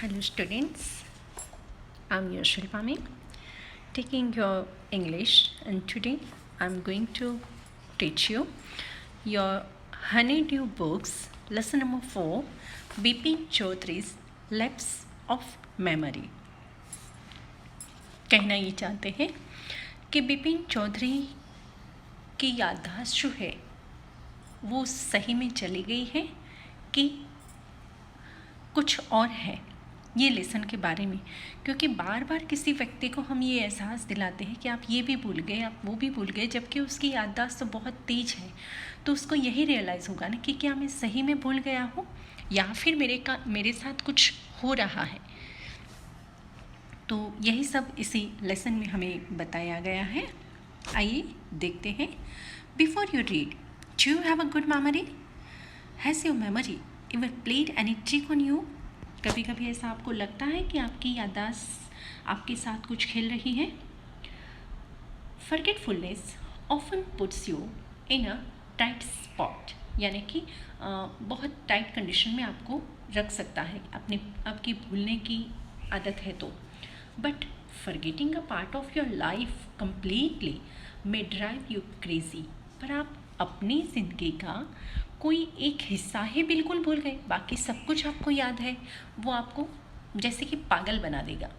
Hello students, I'm your Shilpami taking your English, and today I'm going to teach you your Honeydew books lesson number 4, Bipin Chaudhary's Lapse of Memory. कहना ये चाहते हैं कि बिपिन चौधरी की याददाश्त जो है वो सही में चली गई है कि कुछ और है, ये लेसन के बारे में। क्योंकि बार बार किसी व्यक्ति को हम ये एहसास दिलाते हैं कि आप ये भी भूल गए, आप वो भी भूल गए, जबकि उसकी याददाश्त तो बहुत तेज है, तो उसको यही रियलाइज़ होगा ना कि क्या मैं सही में भूल गया हूँ या फिर मेरे साथ कुछ हो रहा है। तो यही सब इसी लेसन में हमें बताया गया है। आइए देखते हैं। Before you read, do you have a good memory? Has your memory ever played any trick on you? कभी कभी ऐसा आपको लगता है कि आपकी याददाश्त आपके साथ कुछ खेल रही है। Forgetfulness often puts you in a tight spot, यानी कि बहुत टाइट कंडीशन में आपको रख सकता है आपकी भूलने की आदत है तो। But forgetting a part of your life completely may drive you crazy. पर आप अपनी ज़िंदगी का कोई एक हिस्सा ही बिल्कुल भूल गए, बाकी सब कुछ आपको याद है, वो आपको जैसे कि पागल बना देगा।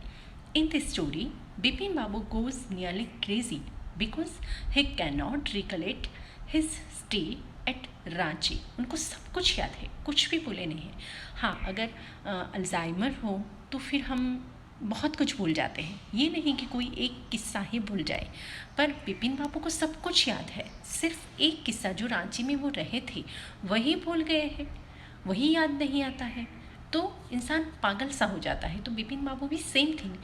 In this story Bipin Babu goes nearly crazy because he can not recollect his stay at Ranchi. उनको सब कुछ याद है, कुछ भी भूले नहीं है। हाँ, अगर अल्जाइमर हो तो फिर हम बहुत कुछ भूल जाते हैं, ये नहीं कि कोई एक किस्सा ही भूल जाए। पर बिपिन बाबू को सब कुछ याद है, सिर्फ एक किस्सा जो रांची में वो रहे थे वही भूल गए हैं, वही याद नहीं आता है, तो इंसान पागल सा हो जाता है। तो बिपिन बाबू भी सेम थिंग,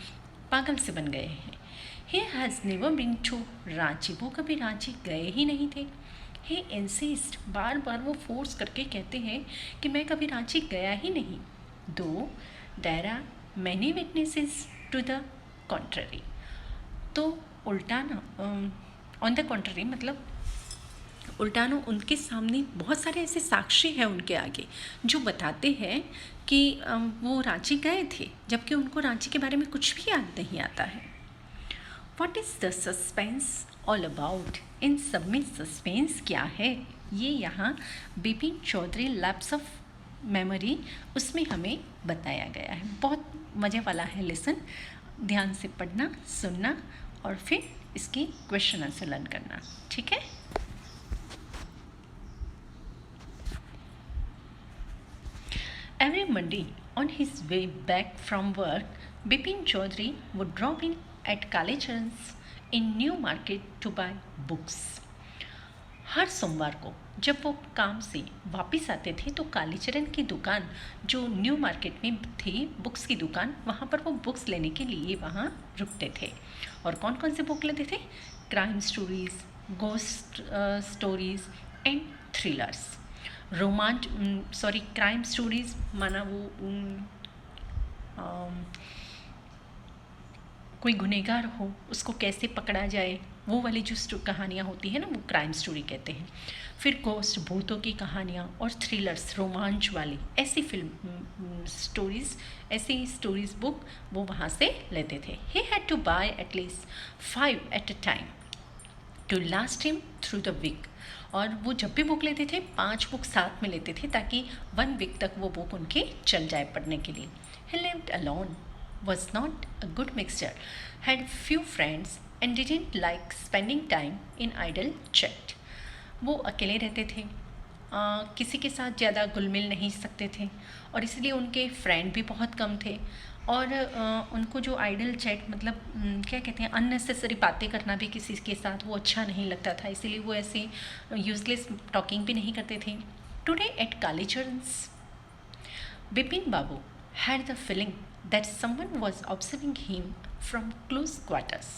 पागल से बन गए हैं। He has never been to Ranchi, वो कभी रांची गए ही नहीं थे। ही इंसिस्ट, बार बार वो फोर्स करके कहते हैं कि मैं कभी रांची गया ही नहीं। Though there are many witnesses to the contrary. तो उल्टाना ऑन द कॉन्ट्ररी मतलब उल्टानो, उनके सामने बहुत सारे ऐसे साक्षी हैं उनके आगे जो बताते हैं कि वो रांची गए थे, जबकि उनको रांची के बारे में कुछ भी याद नहीं आता है। What is the suspense all about? इन सब में सस्पेंस क्या है, ये यहाँ Bipin Chowdhury lapse of memory उसमें हमें बताया गया है। बहुत मज़े वाला है लेसन, ध्यान से पढ़ना, सुनना और फिर इसकी क्वेश्चन आंसर लर्न करना, ठीक है। Every Monday on his way back from work, Bipin Chaudhary would drop in at Kalicharan's in New Market to buy books. हर सोमवार को जब वो काम से वापस आते थे तो कालीचरण की दुकान जो न्यू मार्केट में थी, बुक्स की दुकान, वहाँ पर वो बुक्स लेने के लिए वहाँ रुकते थे। और कौन कौन से बुक लेते थे? Crime stories, ghost stories and thrillers. Crime stories माना वो कोई गुनहगार हो उसको कैसे पकड़ा जाए, वो वाली जो कहानियाँ होती हैं ना, वो क्राइम स्टोरी कहते हैं। फिर गोस्ट, भूतों की कहानियाँ, और थ्रिलर्स, रोमांच वाली ऐसी ऐसी स्टोरीज़ बुक वो वहाँ से लेते थे। He had to buy at least 5 at a time to last him through the week. और वो जब भी बुक लेते थे 5 बुक साथ में लेते थे ताकि 1 वीक तक वो बुक उनके चल जाए पढ़ने के लिए। ही lived alone, was not a good mixture, had few friends and didn't like spending time in idle chat. वो अकेले रहते थे, किसी के साथ ज़्यादा घुल मिल नहीं सकते थे और इसलिए उनके फ्रेंड भी बहुत कम थे। और उनको जो आइडल चैट मतलब क्या कहते हैं, अननेसेसरी बातें करना भी किसी के साथ वो अच्छा नहीं लगता था, इसीलिए वो ऐसे यूजलेस टॉकिंग भी नहीं करते थे। Today at Kalicharan's, Bipin Babu had the feeling that someone was observing him from close quarters.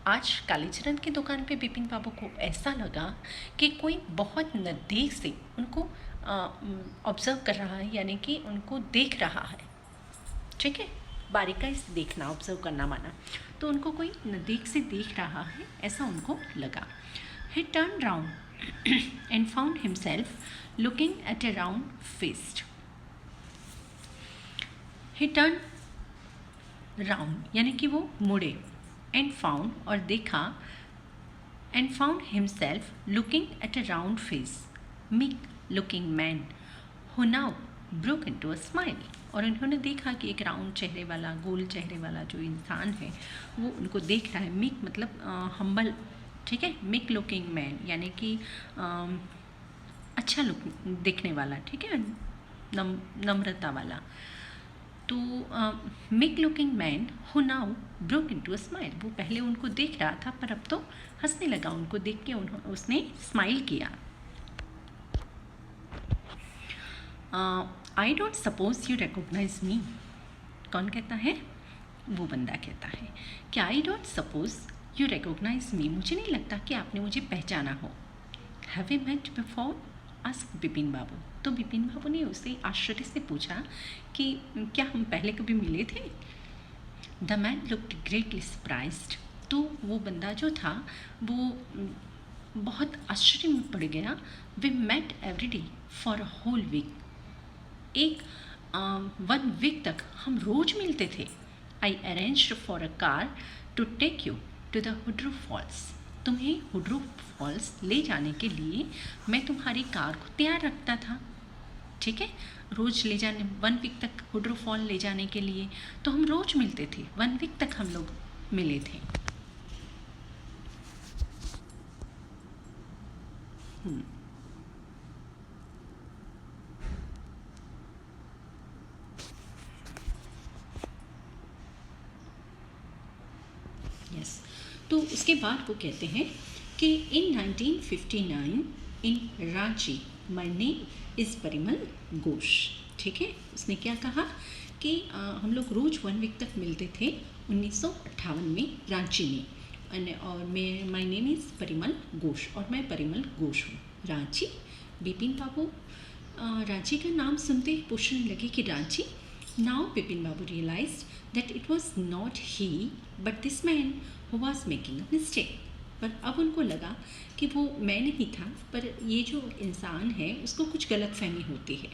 आज कालीचरण की दुकान पे बिपिन बाबू को ऐसा लगा कि कोई बहुत नज़दीक से उनको ऑब्ज़र्व कर रहा है, यानी कि उनको देख रहा है, ठीक है, बारीकाई से देखना, ऑब्ज़र्व करना माना, तो उनको कोई नज़दीक से देख रहा है ऐसा उनको लगा। He turned round and found himself looking at a round feast. He turned round यानी कि वो मुड़े, एंड फाउंड और देखा, and found himself looking at a round face meek looking man who now broke into a smile. और उन्होंने देखा कि एक राउंड चेहरे वाला, गोल चेहरे वाला जो इंसान है वो उनको देख रहा है। मीक मतलब हम्बल, ठीक है। मीक लुकिंग मैन यानी कि अच्छा लुक देखने वाला, ठीक है, नम्रता वाला। तो meek looking man who now broke into a smile, वो पहले उनको देख रहा था पर अब तो हंसने लगा। उनको देख के उसने स्माइल किया। I don't suppose you recognise me. कौन कहता है? वो बंदा कहता है कि I don't suppose you recognise me, मुझे नहीं लगता कि आपने मुझे पहचाना हो। Have we met before? Asked Bipin Babu. तो बिपिन बाबू ने उससे आश्चर्य से पूछा कि क्या हम पहले कभी मिले थे? The man looked greatly surprised. तो वो बंदा जो था वो बहुत आश्चर्य में पड़ गया। We met every day for a whole week, एक 1 वीक तक हम रोज मिलते थे। I arranged for a car to take you to the Hundru falls, तुम्हें हुड्रू फॉल्स ले जाने के लिए मैं तुम्हारी कार को तैयार रखता था, ठीक है। रोज ले जाने, 1 वीक तक हुड्रू फॉल ले जाने के लिए तो हम रोज मिलते थे। 1 वीक तक हम लोग मिले थे। यस। तो उसके बाद वो कहते हैं कि in 1959 in Ranchi my name is Parimal Ghosh, ठीक है। उसने क्या कहा कि हम लोग रोज़ 1 वीक तक मिलते थे 1958 में रांची में, और मैं my name is Parimal Ghosh, और मैं परिमल घोष हूँ। रांची, बिपिन बाबू रांची का नाम सुनते ही पूछने लगे कि Ranchi. Now Bipin Babu realized that it was not he but this man who was making a mistake। पर अब उनको लगा कि वो मैं नहीं था, पर ये जो इंसान है उसको कुछ गलत फहमी होती है।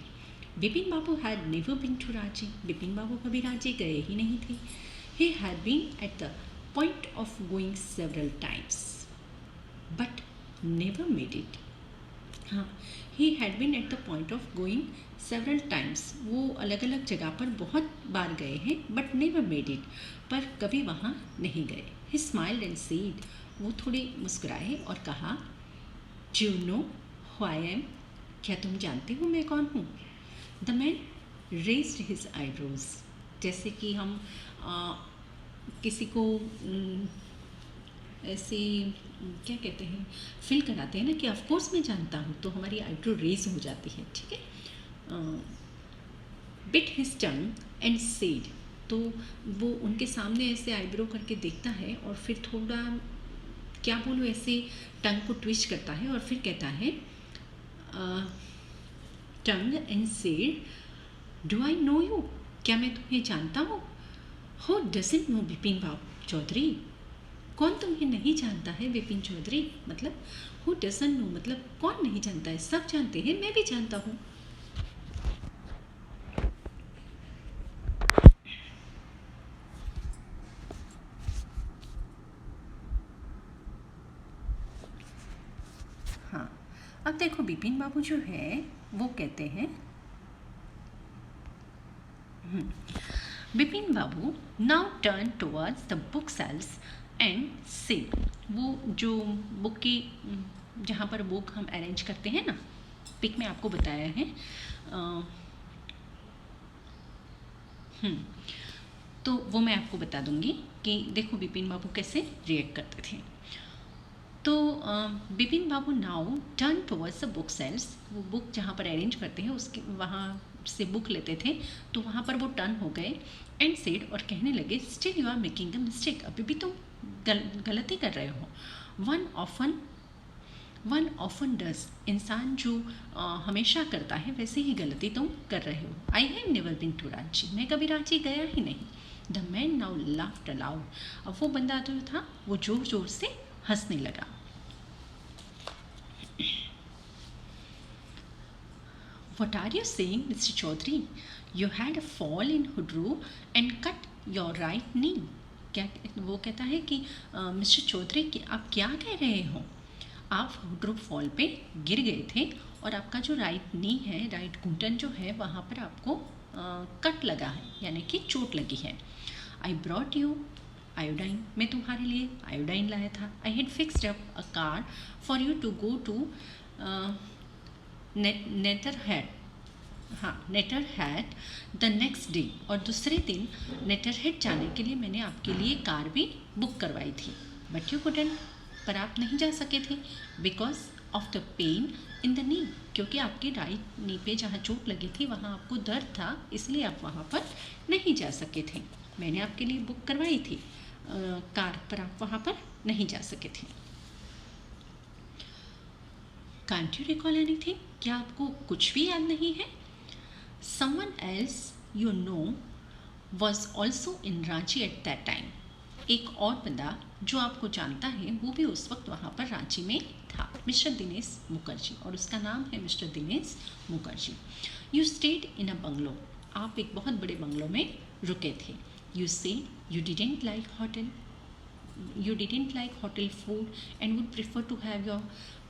Bipin Babu had never been to Ranchi, Bipin Babu कभी रांची गए ही नहीं थे। He had been at the point of going several times but never made it. हाँ, he had been at the point of going several times, वो अलग अलग जगह पर बहुत बार गए हैं बट नेवर मेड इट, पर कभी वहाँ नहीं गए। ही स्माइल्ड एंड सेड, वो थोड़े मुस्कुराए और कहा, do you know who I am, क्या तुम जानते हो मैं कौन हूँ? The man raised his eyebrows, जैसे कि हम किसी को ऐसे क्या कहते हैं, फील कराते हैं ना कि ऑफ कोर्स मैं जानता हूँ, तो हमारी आईब्रो रेज हो जाती है, ठीक है। Bit his tongue and said, तो वो उनके सामने ऐसे आईब्रो करके देखता है और फिर थोड़ा क्या बोलूँ, ऐसे टंग को ट्विस्ट करता है और फिर कहता है tongue and said, do I know you, क्या मैं तुम्हें जानता हूँ? हु डजंट नो बिपिन बाबू चौधरी, कौन तुम्हें नहीं जानता है विपिन चौधरी? मतलब हु डजंट नो मतलब कौन नहीं जानता है, सब जानते हैं, मैं भी जानता हूँ। हाँ, अब देखो बिपिन बाबू जो है वो कहते हैं, Bipin Babu now turn towards the book sales and said, वो जो बुक की जहाँ पर बुक हम अरेंज करते हैं ना, पिक में आपको बताया है। तो वो मैं आपको बता दूंगी कि देखो बिपिन बाबू कैसे रिएक्ट करते थे। तो Bipin Babu now turn towards the book sales, वो बुक जहाँ पर अरेंज करते हैं उसके वहाँ से बुक लेते थे, तो वहाँ पर वो टर्न हो गए एंड सेड, और कहने लगे, still you are making a mistake, अभी भी तुम गलती कर रहे हो। वन ऑफन डज, इंसान जो हमेशा करता है वैसे ही गलती तुम कर रहे हो। I have never been to Ranchi, मैं कभी रांची गया ही नहीं। The man now laughed aloud, अब वो बंदा जो था वो जोर जोर से हंसने लगा। What are you saying, Mr. Chaudhary? You had a fall in Hudru and cut your right knee. क्या वो कहता है कि मिस्टर चौधरी कि आप क्या कह रहे हो, आप वुडरूफ फॉल पे गिर गए थे और आपका जो राइट नी है, राइट घुटन जो है, वहाँ पर आपको कट लगा है, यानी कि चोट लगी है। आई ब्रॉट यू आयोडाइन, मैं तुम्हारे लिए आयोडाइन लाया था। I had fixed up a car for you to go to Netarhat, हाँ नेटरहेड द नेक्स्ट डे, और दूसरे दिन नेटरहेड जाने के लिए मैंने आपके लिए कार भी बुक करवाई थी। बट यू कुडंट, पर आप नहीं जा सके थे, because of the pain in the knee, क्योंकि आपकी राइट नी पे जहाँ चोट लगी थी वहाँ आपको दर्द था, इसलिए आप वहाँ पर नहीं जा सके थे। मैंने आपके लिए बुक करवाई थी कार, पर आप वहाँ पर नहीं जा सके थे। कांट यू रिकॉल एनीथिंग, क्या आपको कुछ भी याद नहीं है? Someone else you know was also in Ranchi at that time, एक और बंदा जो आपको जानता है वो भी उस वक्त वहाँ पर रांची में था, मिस्टर दिनेश मुखर्जी, और उसका नाम है mister Dinesh Mukherjee. You stayed in a bungalow, आप एक बहुत बड़े बंगलो में रुके थे। You say you didn't like hotel food and would prefer to have your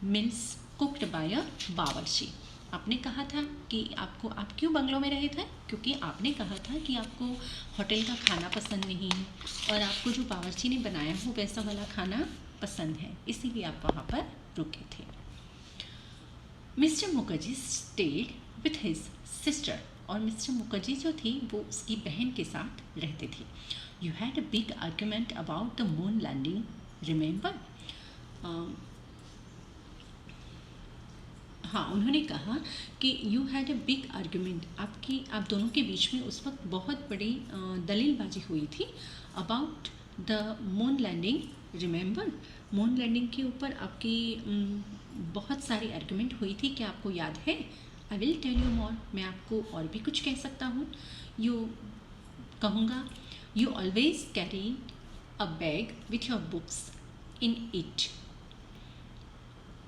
meals cooked by a bawarchi. आपने कहा था कि आप क्यों बंगलों में रहे थे, क्योंकि आपने कहा था कि आपको होटल का खाना पसंद नहीं है और आपको जो बावर्ची ने बनाया हो वैसा वाला खाना पसंद है, इसीलिए आप वहाँ पर रुके थे। Mister Mukherjee stayed with his sister, और मिस्टर मुखर्जी जो थी वो उसकी बहन के साथ रहते थे। You had a big argument about the moon landing, remember? हाँ, उन्होंने कहा कि you had a big argument, आप दोनों के बीच में उस वक्त बहुत बड़ी दलीलबाजी हुई थी about the moon landing, remember? Moon landing के ऊपर आपकी बहुत सारी आर्ग्यूमेंट हुई थी, क्या आपको याद है? I will tell you more, मैं आपको और भी कुछ कह सकता हूँ। कहूँगा you always carry a bag with your books in it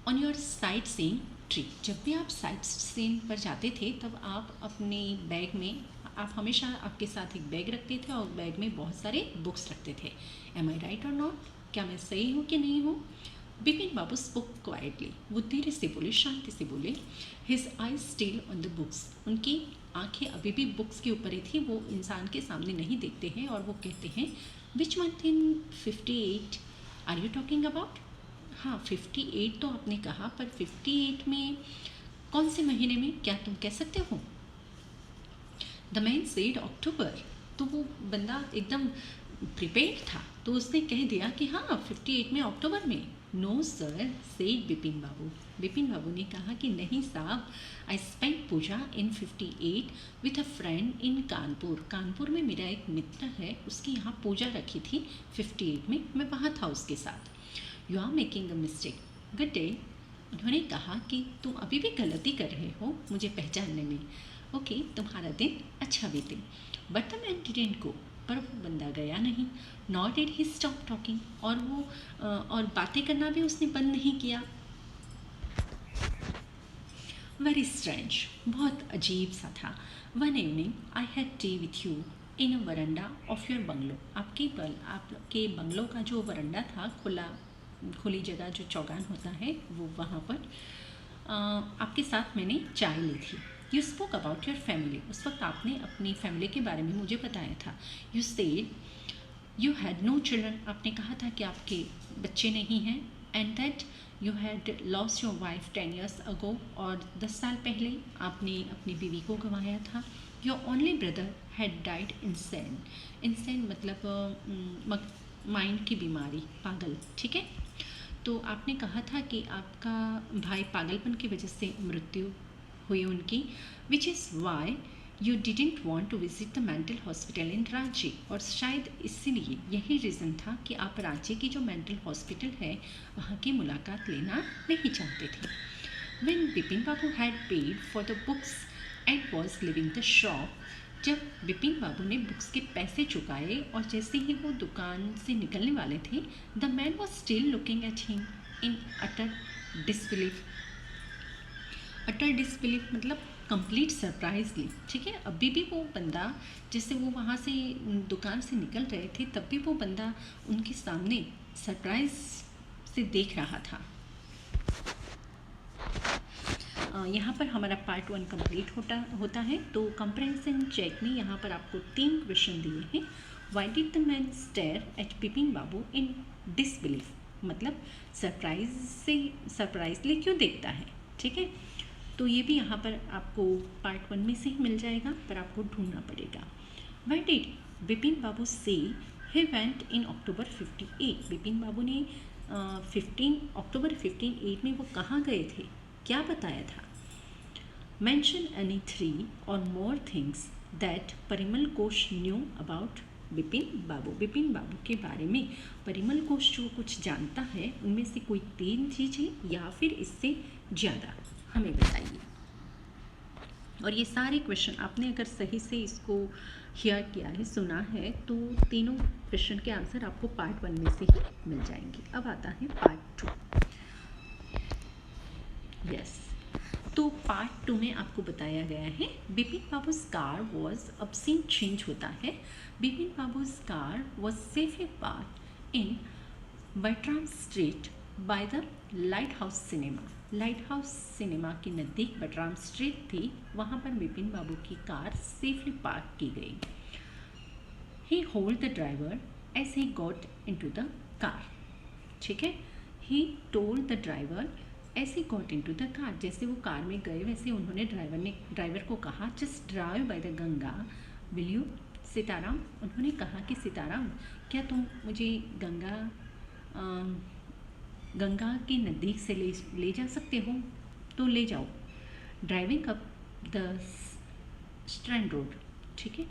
on your sightseeing trip. जब भी आप साइट सीइंग पर जाते थे तब आप अपने बैग में, आप हमेशा आपके साथ एक बैग रखते थे और बैग में बहुत सारे बुक्स रखते थे। एम आई राइट और नॉट, क्या मैं सही हूँ कि नहीं हूँ? बिपिन बाबू स्पोक क्वाइटली, वो धीरे से बोले, शांति से बोले। His I still on the books, उनकी आंखें अभी भी बुक्स के ऊपर ही थी, वो इंसान के सामने नहीं देखते हैं, और वो कहते हैं which month in 58 are you talking about? हाँ 58 तो आपने कहा, पर 58 में कौन से महीने में, क्या तुम कह सकते हो? द मैन सेड अक्टूबर, तो वो बंदा एकदम प्रिपेयर्ड था, तो उसने कह दिया कि हाँ 58 में, अक्टूबर में। No sir, said Bipin Babu, Bipin Babu ने कहा कि नहीं साहब, I spend Puja in 58 with a friend in Kanpur, Kanpur में मेरा एक मित्र है, उसकी यहाँ पूजा रखी थी 58 में, मैं वहाँ था उसके साथ। You are making a mistake, good day, उन्होंने कहा कि तुम अभी भी गलती कर रहे हो मुझे पहचानने में। ओके, तुम्हारा दिन अच्छा बीते। But the man didn't go, पर वो बंदा गया नहीं। Not did he stop talking, और बातें करना भी उसने बंद नहीं किया। वेरी स्ट्रेंज, बहुत अजीब सा था। One evening I had T with you in a veranda of your bungalow, आपके बंगलो का जो वरंडा था, खुली जगह जो चौगान होता है, वो वहाँ पर आपके साथ मैंने चाय ली थी। You spoke about your family, उस वक्त आपने अपनी फैमिली के बारे में मुझे बताया था। You said you had no children, आपने कहा था कि आपके बच्चे नहीं हैं, and that you had lost your wife 10 years ago, और 10 साल पहले आपने अपनी बीवी को गंवाया था। Your only brother had died insane मतलब माइंड की बीमारी, पागल, ठीक है। तो आपने कहा था कि आपका भाई पागलपन की वजह से मृत्यु हुई उनकी, which is why you didn't want to visit the mental hospital in Ranchi, और शायद इसीलिए यही रीज़न था कि आप रांची की जो मेंटल हॉस्पिटल है वहाँ की मुलाकात लेना नहीं चाहते थे। When Bipin Babu had paid for the books and was living the shop, जब बिपिन बाबू ने बुक्स के पैसे चुकाए और जैसे ही वो दुकान से निकलने वाले थे, the man was still looking at him in utter disbelief. Utter disbelief मतलब कंप्लीट सरप्राइजली, ठीक है। अभी भी वो बंदा, जैसे वो वहाँ से दुकान से निकल रहे थे, तब भी वो बंदा उनके सामने सरप्राइज से देख रहा था। यहाँ पर हमारा पार्ट 1 कंप्लीट होता है। तो कंप्रेंशन चेक में यहाँ पर आपको 3 क्वेश्चन दिए हैं। Why did the man stare at Bipin Babu in disbelief, मतलब सरप्राइजली क्यों देखता है, ठीक है। तो ये भी यहाँ पर आपको पार्ट 1 में से ही मिल जाएगा, पर आपको ढूंढना पड़ेगा। वाई डिड बिपिन बाबू से ही वेंट इन अक्टूबर 58, बिपिन बाबू ने 15 अक्टूबर 15 में वो कहाँ गए थे, क्या बताया था। Mention any 3 or more things that Parimal Ghosh knew about Bipin Babu, Bipin Babu के बारे में परिमल घोष जो कुछ जानता है उनमें से कोई 3 चीज़ें या फिर इससे ज़्यादा हमें बताइए। और ये सारे क्वेश्चन आपने अगर सही से इसको हियर किया है, सुना है, तो तीनों क्वेश्चन के आंसर आपको पार्ट 1 में से ही मिल जाएंगे। अब आता है पार्ट 2। यस, तो पार्ट 2 में आपको बताया गया है बिपिन बाबूज कार वॉज, अब सीन चेंज होता है। Bipin Babu's car was safely park in Bertram street by the lighthouse cinema. Lighthouse cinema के नज़दीक बटराम स्ट्रीट थी, वहाँ पर बिपिन बाबू की कार सेफली पार्क की गई। He told the driver as he got into the car, ठीक है। He told the driver as he got into the car, जैसे वो कार में गए वैसे उन्होंने ड्राइवर को कहा just drive by the Ganga will you Sitaram. उन्होंने कहा कि सीताराम, क्या तुम मुझे गंगा के नज़दीक से ले जा सकते हो, तो ले जाओ। Driving up the Strand Road, ठीक है।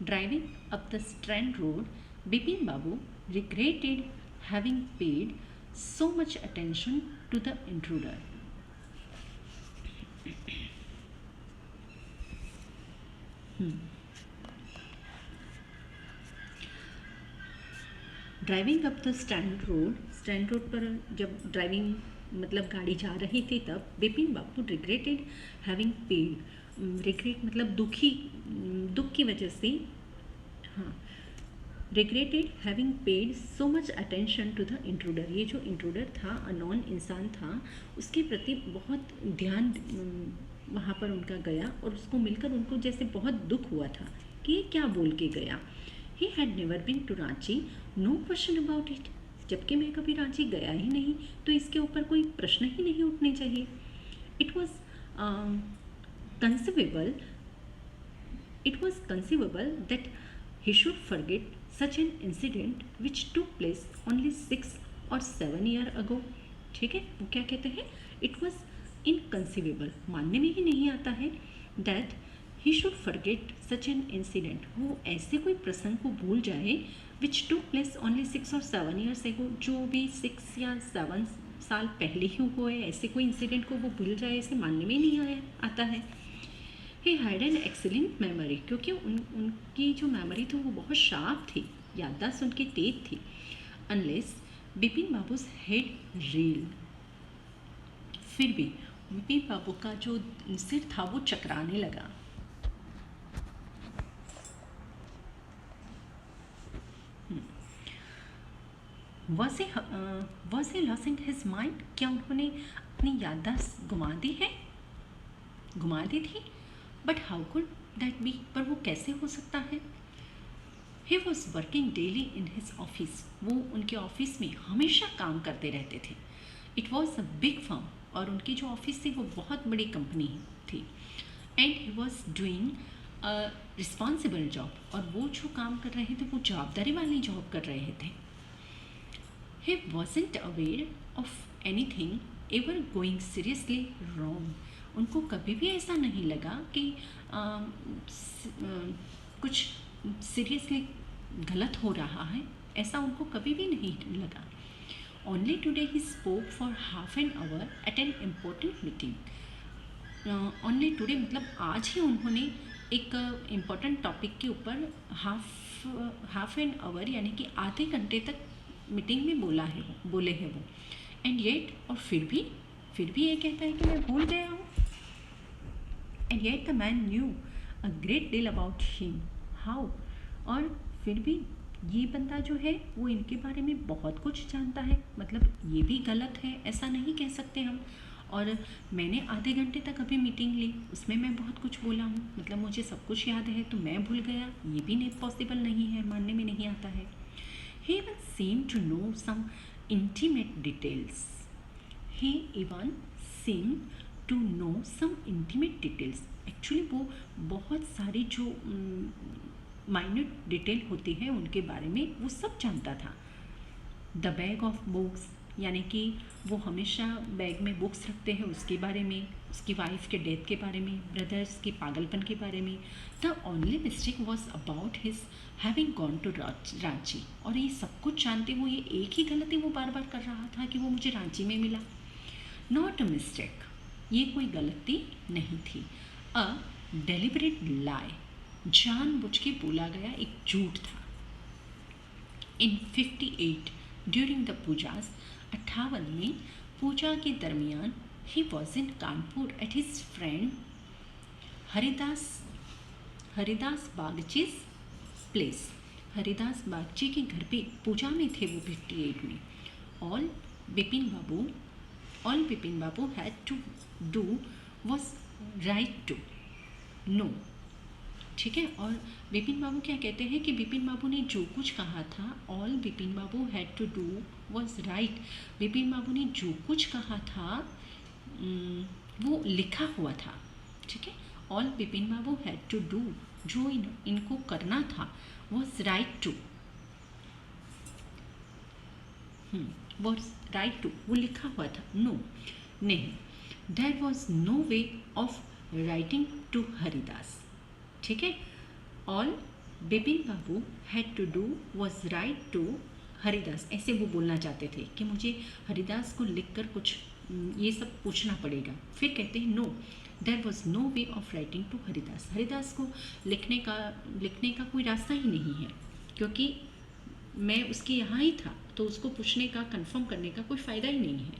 Driving up the Strand Road Bipin Babu regretted having paid so much attention to the intruder. Driving up the Strand Road पर जब ड्राइविंग मतलब गाड़ी जा रही थी, तब Bipin Babu regretted having paid, regret मतलब दुख की वजह से, हाँ, regretted having paid so much attention to the intruder, ये जो इंट्रूडर था, अननोन इंसान था, उसके प्रति बहुत ध्यान वहाँ पर उनका गया और उसको मिलकर उनको जैसे बहुत दुख हुआ था कि ये क्या बोल के गया। He had never been to Ranchi, no question about it, जबकि मैं कभी रांची गया ही नहीं, तो इसके ऊपर कोई प्रश्न ही नहीं उठने चाहिए। It was conceivable that he should forget such an incident which took place only 6 or 7 years ago, ठीक है। वो क्या कहते हैं, इट वॉज इनकंसीवेबल, मानने में ही नहीं आता है, that he should forget such an incident, वो ऐसे कोई प्रसंग को भूल जाए, विच टुक प्लेस ओनली 6 और 7 years ago, जो भी 6 या 7 साल पहले ही हुए ऐसे कोई इंसिडेंट को वो भूल जाए, ऐसे मानने में नहीं आता है। He had an excellent memory, क्योंकि उनकी जो मेमोरी थी वो बहुत शार्प थी, याददाश्त उनकी तेज थी। Unless Bipin babus head reel, फिर भी बिपिन बाबू का जो सिर था वो चकराने लगा। Was he losing his mind, क्या उन्होंने अपनी याददाश्त घुमा दी थी। But how could that be, पर वो कैसे हो सकता है। He was working daily in his office, वो उनके ऑफिस में हमेशा काम करते रहते थे। It was a big firm, और उनकी जो ऑफिस थी वो बहुत बड़ी कंपनी थी। And he was doing a responsible job, और वो जो काम कर रहे थे वो जवाबदारी वाली जॉब कर रहे थे। He wasn't aware of anything ever going seriously wrong, उनको कभी भी ऐसा नहीं लगा कि कुछ सीरियसली गलत हो रहा है, ऐसा उनको कभी भी नहीं लगा। Only today he spoke for half an hour at an important meeting. Only today मतलब आज ही उन्होंने एक इम्पोर्टेंट टॉपिक के ऊपर हाफ एन आवर यानी कि आधे घंटे तक मीटिंग में बोले हैं वो। एंड येट, और फिर भी ये कहता है कि मैं भूल गया हूँ। And yet the man new a great deal about him. How? और फिर भी ये बंदा जो है वो इनके बारे में बहुत कुछ जानता है, मतलब ये भी गलत है, ऐसा नहीं कह सकते हम। और मैंने आधे घंटे तक अभी मीटिंग ली, उसमें मैं बहुत कुछ बोला हूँ, मतलब मुझे सब कुछ याद है तो मैं भूल गया, ये भी नहीं पॉसिबल नहीं है, मानने में नहीं आता है। ही even seemed to know some intimate details. He even seemed to know some intimate details. Actually वो बहुत सारी जो माइन्यूट डिटेल होती है उनके बारे में वो सब जानता था। द बैग ऑफ बुक्स, यानी कि वो हमेशा बैग में बुक्स रखते हैं, उसके बारे में, उसकी वाइफ के डेथ के बारे में, ब्रदर्स के पागलपन के बारे में। The only mistake was about his having gone to Ranchi. और ये सब कुछ जानते हुए ये एक ही गलती वो बार बार कर रहा था कि वो मुझे रांची में मिला। नॉट अ मिस्टेक, ये कोई गलती नहीं थी। अ डेलिबरेट लाई, जानबूझ के बोला गया एक झूठ था। इन 58 ड्यूरिंग द पूजास, 58 में पूजा के दरमियान, he was in Kanpur at his friend Haridas Bagchi's place. Haridas Bagchi के घर पे पूजा में थे वो 58 में। All Bipin Babu had to do was write to know. ठीक है, और बिपिन बाबू क्या कहते हैं कि बिपिन बाबू ने जो कुछ कहा था, all Bipin Babu had to do was right. Bipin Babu ने जो कुछ कहा था वो लिखा हुआ था। ठीक है, all Bipin Babu had to do, जो इनको करना था, was write to, was write to, वो लिखा हुआ था। नो, नहीं, there was no way of writing to Haridas. ठीक है, all Bipin Babu had to do was write to Haridas, ऐसे वो बोलना चाहते थे कि मुझे हरिदास को लिखकर कुछ ये सब पूछना पड़ेगा। फिर कहते हैं no, there was no way of writing to Haridas. Haridas को लिखने का कोई रास्ता ही नहीं है, क्योंकि मैं उसके यहाँ ही था, तो उसको पूछने का, कंफर्म करने का कोई फ़ायदा ही नहीं है।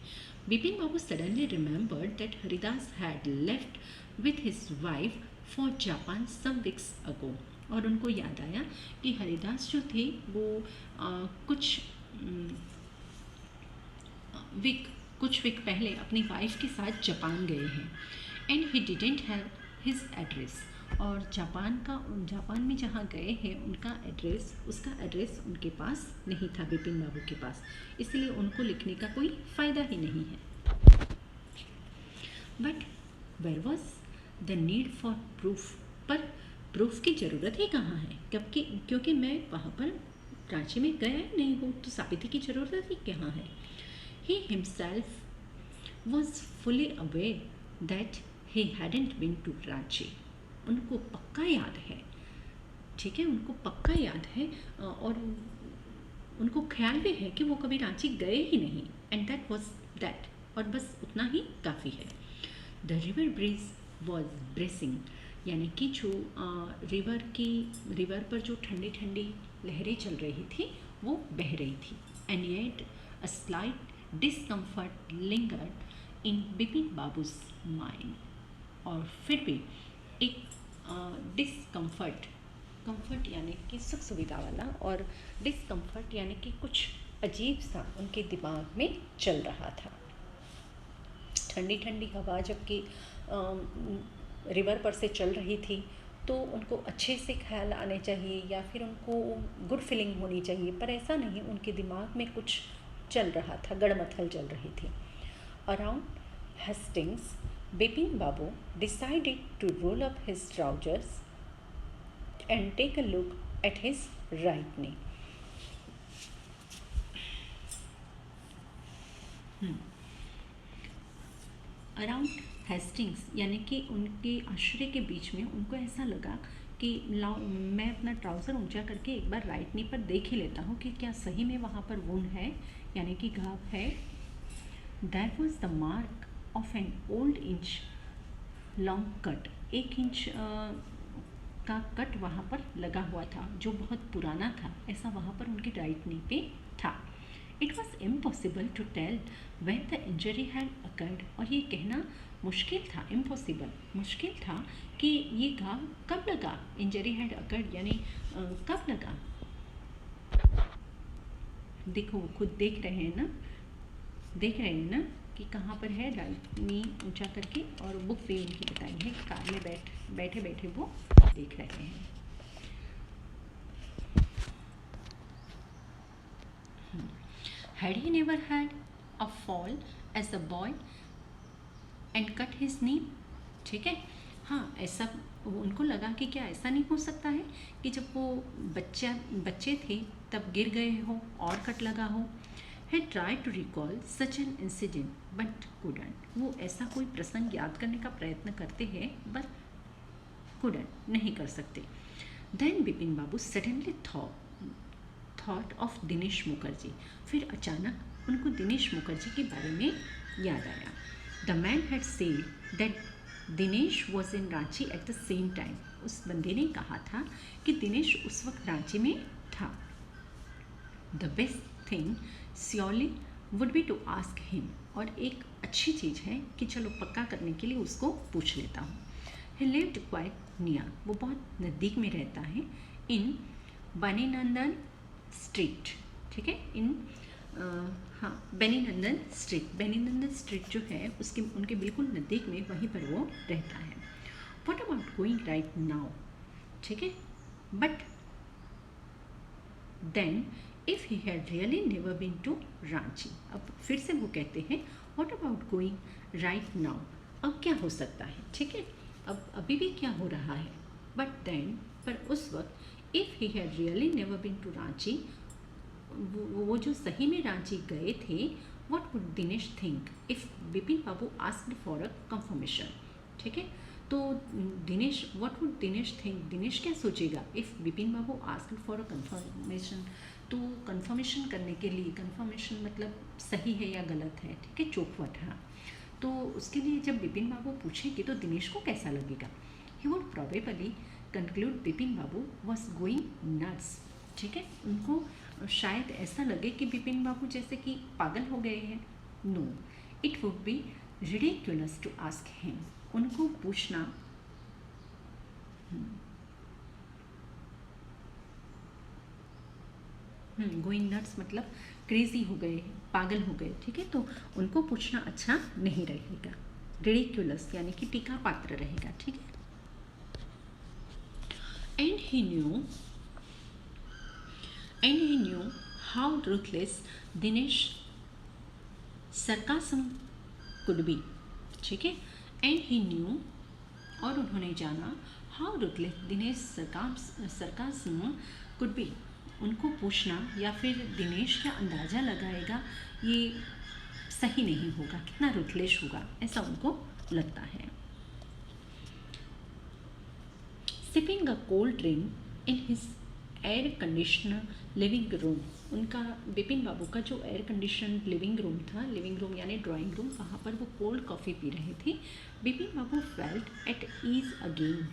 Bipin Babu suddenly remembered that Haridas had left with his wife for Japan some weeks ago. और उनको याद आया कि हरिदास जो थे वो कुछ वीक पहले अपनी वाइफ के साथ जापान गए हैं। And he didn't have his address, और जापान में जहाँ गए हैं उसका एड्रेस उनके पास नहीं था, बिपिन बाबू के पास, इसलिए उनको लिखने का कोई फ़ायदा ही नहीं है। But where was the need for proof, पर प्रूफ की ज़रूरत ही कहाँ है, क्योंकि मैं वहाँ पर रांची में गया ही नहीं हूँ, तो साबिती की ज़रूरत ही कहाँ है। He himself was fully aware that he hadn't been to Ranchi. उनको पक्का याद है, ठीक है, उनको पक्का याद है, और उनको ख्याल भी है कि वो कभी रांची गए ही नहीं। एंड दैट वॉज दैट, और बस उतना ही काफ़ी है। The river breeze was bracing, यानी कि जो रिवर पर जो ठंडी ठंडी लहरें चल रही थी वो बह रही थी। And yet a slight discomfort lingered in Bipin babus mind, और फिर भी एक कंफर्ट यानी कि सुख सुविधा वाला, और डिसकम्फर्ट यानी कि कुछ अजीब सा उनके दिमाग में चल रहा था। ठंडी ठंडी हवा जबकि रिवर पर से चल रही थी, तो उनको अच्छे से ख्याल आने चाहिए या फिर उनको गुड फीलिंग होनी चाहिए, पर ऐसा नहीं, उनके दिमाग में कुछ चल रहा था, गड़मथल चल रही थी। Around Hastings, Bipin Babu decided to roll up his trousers and take a look at his right knee. Around Hastings, यानी कि उनके आश्रय के बीच में उनको ऐसा लगा कि लाओ मैं अपना ट्राउज़र ऊंचा करके एक बार राइट नी पर देख ही लेता हूँ कि क्या सही में वहाँ पर वुंड है, यानी कि घाव है। That was the mark of an old inch long cut, 1 inch का कट वहाँ पर लगा हुआ था जो बहुत पुराना था, ऐसा वहाँ पर उनके राइट नी पे था। It was impossible to tell when the injury had occurred, और ये कहना मुश्किल था, इम्पॉसिबल, मुश्किल था कि ये घाव कब लगा, इंजरी हैड अकर्ड यानी कब लगा। देखो वो खुद देख रहे हैं ना, देख रहे हैं ना कि कहाँ पर है, राइट नी ऊंचा करके, और बुक भी उनकी बताई है कि कार में बैठे बैठे वो देख रहे हैं। Had he never had a fall as a boy and cut his knee? ठीक है, हाँ ऐसा उनको लगा कि क्या ऐसा नहीं हो सकता है कि जब वो बच्चे थे तब गिर गए हो और कट लगा हो। Had tried to recall such an incident but couldn't. वो ऐसा कोई प्रसंग याद करने का प्रयत्न करते हैं but couldn't, नहीं कर सकते। Then Bipin Babu suddenly thought of Dinesh Mukherjee. फिर अचानक उनको दिनेश मुखर्जी के बारे में याद आया। The man had said that Dinesh was in Ranchi at the same time. उस बंदे ने कहा था कि दिनेश उस वक्त रांची में था। The best thing surely would be to ask him. और एक अच्छी चीज़ है कि चलो पक्का करने के लिए उसको पूछ लेता हूँ। He lived quite near. वो बहुत नज़दीक में रहता है। In बनीनंदन स्ट्रीट, ठीक है, इन हाँ बेनीनंदन स्ट्रीट जो है उसके उनके बिल्कुल नज़दीक में, वहीं पर वो रहता है। What about going right now, ठीक है, but then if he had really never been to Ranchi. अब फिर से वो कहते हैं what about going right now, अब क्या हो सकता है, ठीक है, अब अभी भी क्या हो रहा है, बट देन पर उस वक्त if he had really never been to Ranchi, वो जो सही में रांची गए थे, what would Dinesh think if Bipin Babu asked for a confirmation, ठीक है, तो Dinesh what would Dinesh think, Dinesh क्या सोचेगा if Bipin Babu asked for a confirmation, तो कंफर्मेशन करने के लिए, कंफर्मेशन मतलब सही है या गलत है, ठीक है, चौखवट, हाँ, तो उसके लिए जब बिपिन बाबू पूछेंगे तो दिनेश को कैसा लगेगा। He would probably conclude Bipin Babu was going nuts, ठीक है, उनको शायद ऐसा लगे कि बिपिन बाबू जैसे कि पागल हो गए हैं। No, it would be ridiculous to ask him, उनको पूछना गोइंग नट्स मतलब क्रेजी हो गए, पागल हो गए, ठीक है, तो उनको पूछना अच्छा नहीं रहेगा, रिडिकुलस यानी कि टीका पात्र रहेगा, ठीक है। And he knew how ruthless Dinesh sarcasm could be, ठीक है, एंड ही न्यू और उन्होंने जाना how ruthless Dinesh sarcasm could be, उनको पूछना या फिर दिनेश क्या अंदाज़ा लगाएगा ये सही नहीं होगा, कितना रुथलेश होगा, ऐसा उनको लगता है। Sipping a cold drink in his air conditioner living room, उनका बिपिन बाबू का जो एयर कंडीशन लिविंग रूम था, लिविंग रूम यानी ड्राइंग रूम, वहाँ पर वो कोल्ड कॉफ़ी पी रहे थे। बिपिन बाबू फेल्ट एट ईज अगेन,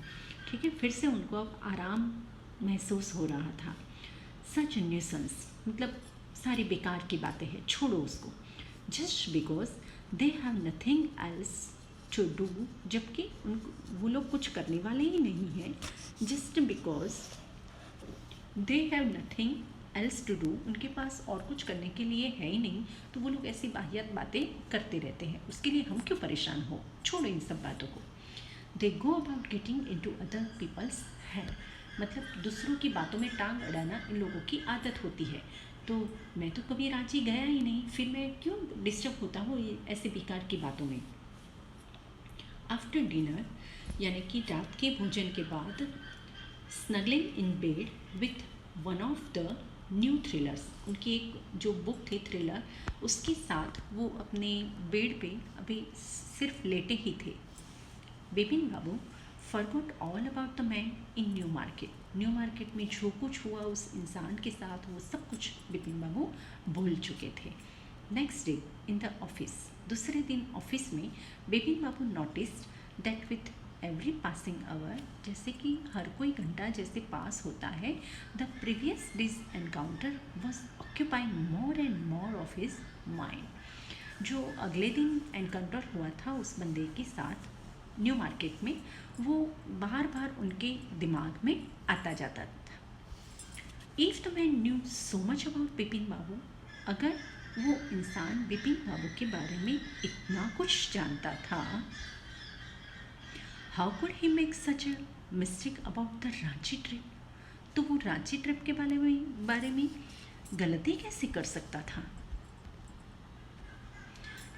ठीक है, फिर से उनको अब आराम महसूस हो रहा था। सच न्यूसेंस मतलब सारी बेकार की बातें हैं, छोड़ो उसको। Just because they have nothing else to do, जबकि उनको वो लोग कुछ करने वाले ही नहीं हैं। Just because they have nothing else to do, उनके पास और कुछ करने के लिए है ही नहीं, तो वो लोग ऐसी बाहियात बातें करते रहते हैं, उसके लिए हम क्यों परेशान हो, छोड़ो इन सब बातों को। They go about getting into other people's head, मतलब दूसरों की बातों में टांग अड़ाना इन लोगों की आदत होती है। तो मैं तो कभी रांची गया ही नहीं, फिर मैं क्यों डिस्टर्ब होता हूँ ये ऐसे बेकार की बातों में। आफ्टर डिनर यानी कि रात के भोजन के बाद, snuggling in bed with one of the new thrillers, उनकी एक जो बुक थी थ्रिलर, उसके साथ वो अपने बेड पे अभी सिर्फ लेटे ही थे। Bipin Babu forgot all about the man in New Market में जो कुछ हुआ उस इंसान के साथ, वो सब कुछ बिपिन बाबू भूल चुके थे। Next day in the office, दूसरे दिन ऑफिस में Bipin Babu noticed that with every passing hour, जैसे कि हर कोई घंटा जैसे पास होता है, the previous day's encounter was occupying more and more of his mind, जो अगले दिन एनकाउंटर हुआ था उस बंदे के साथ न्यू मार्केट में, वो बार बार उनके दिमाग में आता जाता था। If the man knew so much about Bipin Babu, अगर वो इंसान बिपिन बाबू के बारे में इतना कुछ जानता था, how could he make such a mistake about the Ranchi trip, तो वो रांची ट्रिप के बारे में गलती कैसे कर सकता था।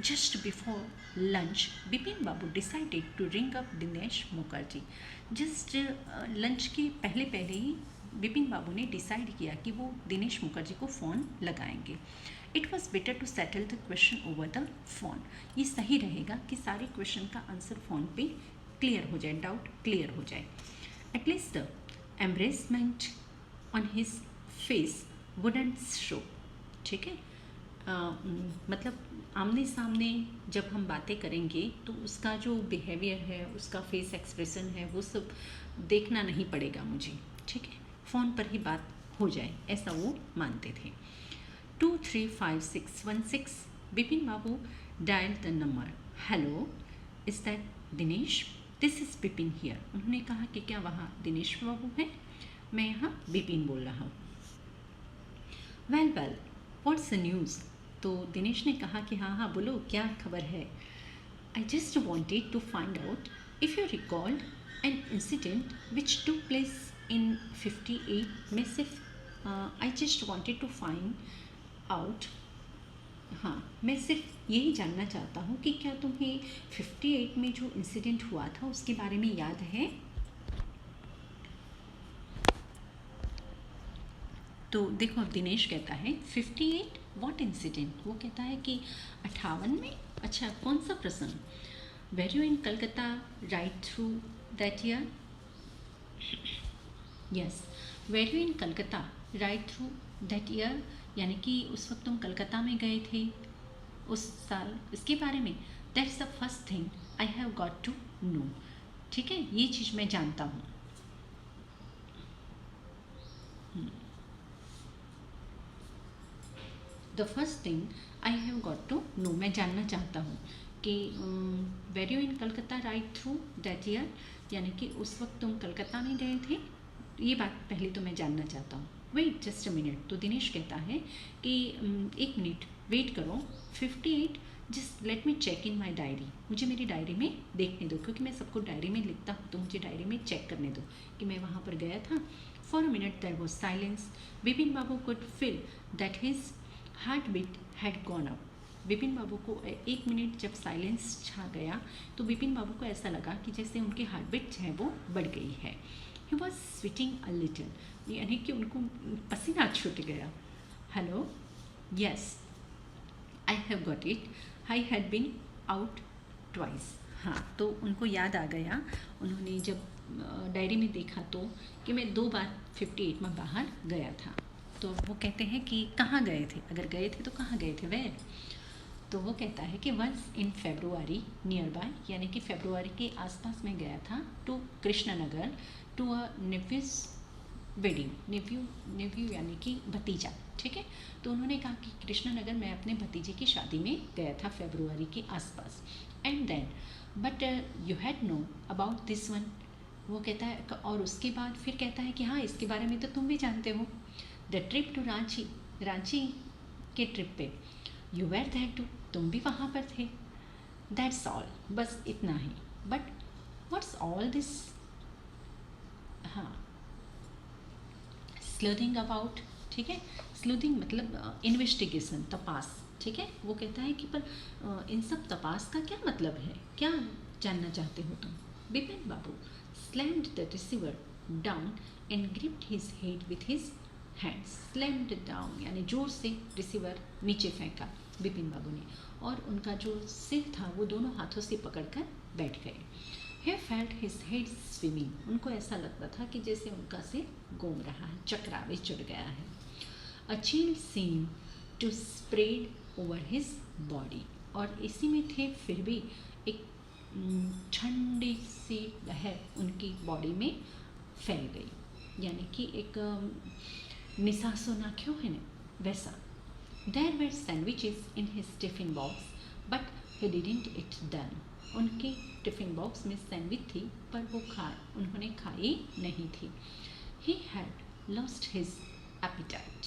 Just before lunch Bipin Babu decided to ring up Dinesh Mukherjee. Just lunch के पहले पहले ही बिपिन बाबू ने डिसाइड किया कि वो दिनेश मुखर्जी को फ़ोन लगाएंगे। It was better to settle the question over the phone. ये सही रहेगा कि सारे क्वेश्चन का आंसर फ़ोन पे क्लियर हो जाए, डाउट क्लियर हो जाए। At least the embarrassment on his face wouldn't show. ठीक है, मतलब आमने सामने जब हम बातें करेंगे तो उसका जो बिहेवियर है, उसका फेस एक्सप्रेशन है, वो सब देखना नहीं पड़ेगा मुझे। ठीक है, फ़ोन पर ही बात हो जाए, ऐसा वो मानते थे। 235616 Bipin Babu dialled the number. Hello, is that Dinesh? This is Bipin here. उन्होंने कहा कि क्या वहाँ दिनेश बाबू हैं? मैं यहाँ बिपिन बोल रहा हूँ। Well what's the news? तो दिनेश ने कहा कि हाँ हाँ बोलो, क्या खबर है? I just wanted to find out if you recalled an incident which took place in 58 में सिर्फ I just wanted to find out. हाँ, मैं सिर्फ यही जानना चाहता हूँ कि क्या तुम्हें 58 में जो इंसिडेंट हुआ था उसके बारे में याद है? तो देखो दिनेश कहता है 58 व्हाट इंसिडेंट? वो कहता है कि 58 में? अच्छा, कौन सा प्रसंग? Where you in Calcutta right through that year? Yes, where you in Calcutta right through that year, यानी कि उस वक्त तुम कलकत्ता में गए थे उस साल, इसके बारे में। That's the first thing I have got to know. ठीक है, ये चीज़ मैं जानता हूँ। The first thing I have got to know, मैं जानना चाहता हूँ कि where you in Calcutta right through that year, यानी कि उस वक्त तुम कलकत्ता में गए थे, ये बात पहले तो मैं जानना चाहता हूँ। Wait just a minute. तो दिनेश कहता है कि एक मिनट वेट करो, 58 just let me check in my diary. मुझे मेरी डायरी में देखने दो, क्योंकि मैं सबको डायरी में लिखता हूँ, तो मुझे डायरी में चेक करने दो कि मैं वहाँ पर गया था। For a minute there was silence. Bipin Babu could feel that his heart beat had gone up. Bipin Babu को एक मिनट जब साइलेंस छा गया तो बिपिन बाबू को ऐसा लगा कि जैसे उनकी हार्ट बीट है वो बढ़ गई है। He was sweating a little, यानी कि उनको पसीना छूट गया। Hello, yes I have got it, I had been out twice. हाँ, तो उनको याद आ गया, उन्होंने जब डायरी में देखा तो कि मैं 2 बार 58 में बाहर गया था। तो वो कहते हैं कि कहाँ गए थे, अगर गए थे तो कहाँ गए थे वेयर? तो वो कहता है कि once in February near by, यानी कि फेब्रुआरी के आसपास में गया था to Krishnanagar to a nephew's wedding. Nephew यानी कि भतीजा। ठीक है, तो उन्होंने कहा कि कृष्णनगर मैं अपने भतीजे की शादी में गया था फेब्रुआरी के आसपास। And then but you had know about this one. वो कहता है और उसके बाद फिर कहता है कि हाँ, इसके बारे में तो तुम भी जानते हो। The trip to Ranchi, Ranchi के ट्रिप पे, यू वेर दैट टू, तुम भी वहाँ पर थे। दैट्स ऑल, बस इतना ही। But what's all this? हाँ, स्लूथिंग अबाउट। ठीक है, स्लूथिंग मतलब इन्वेस्टिगेशन, तपास। ठीक है, वो कहता है कि पर इन सब तपास का क्या मतलब है, क्या जानना चाहते हो तुम? Bipin Babu slammed the receiver down and gripped his head with his hand. Slammed down यानी जोर से रिसीवर नीचे फेंका बिपिन बाबू ने, और उनका जो सिर था वो दोनों हाथों से पकड़कर बैठ गए। He felt his head swimming. उनको ऐसा लगता था कि जैसे उनका सिर घूम रहा है, चक्रावे चढ़ गया है। A chill seemed to spread over his body. और इसी में थे फिर भी एक ठंडी सी लहर उनकी बॉडी में फैल गई, यानी कि एक निसासो ना क्यों है ना वैसा। There were sandwiches in his tiffin box. But he didn't it done. उनके टिफ़िन बॉक्स में सैंडविच थी पर वो उन्होंने खाई नहीं थी। He had lost his appetite,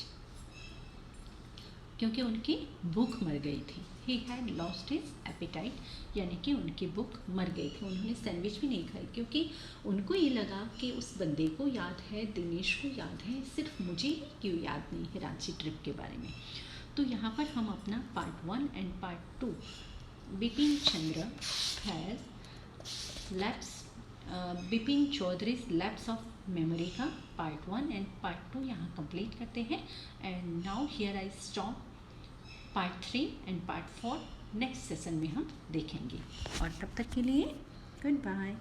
क्योंकि उनकी भूख मर गई थी। He had lost his appetite यानी कि उनकी भूख मर गई थी। उन्होंने सैंडविच भी नहीं खाई क्योंकि उनको ये लगा कि उस बंदे को याद है, दिनेश को याद है, सिर्फ मुझे ही क्यों याद नहीं है रांची ट्रिप के बारे में। तो यहाँ पर हम अपना part 1 and part 2 Bipin Chandra has lapse Bipin Chaudhary's lapse of memory का पार्ट 1 एंड पार्ट 2 यहाँ कंप्लीट करते हैं। And now here I stop. Part 3 and part 4 next session में हम देखेंगे, और तब तक के लिए गुड बाय।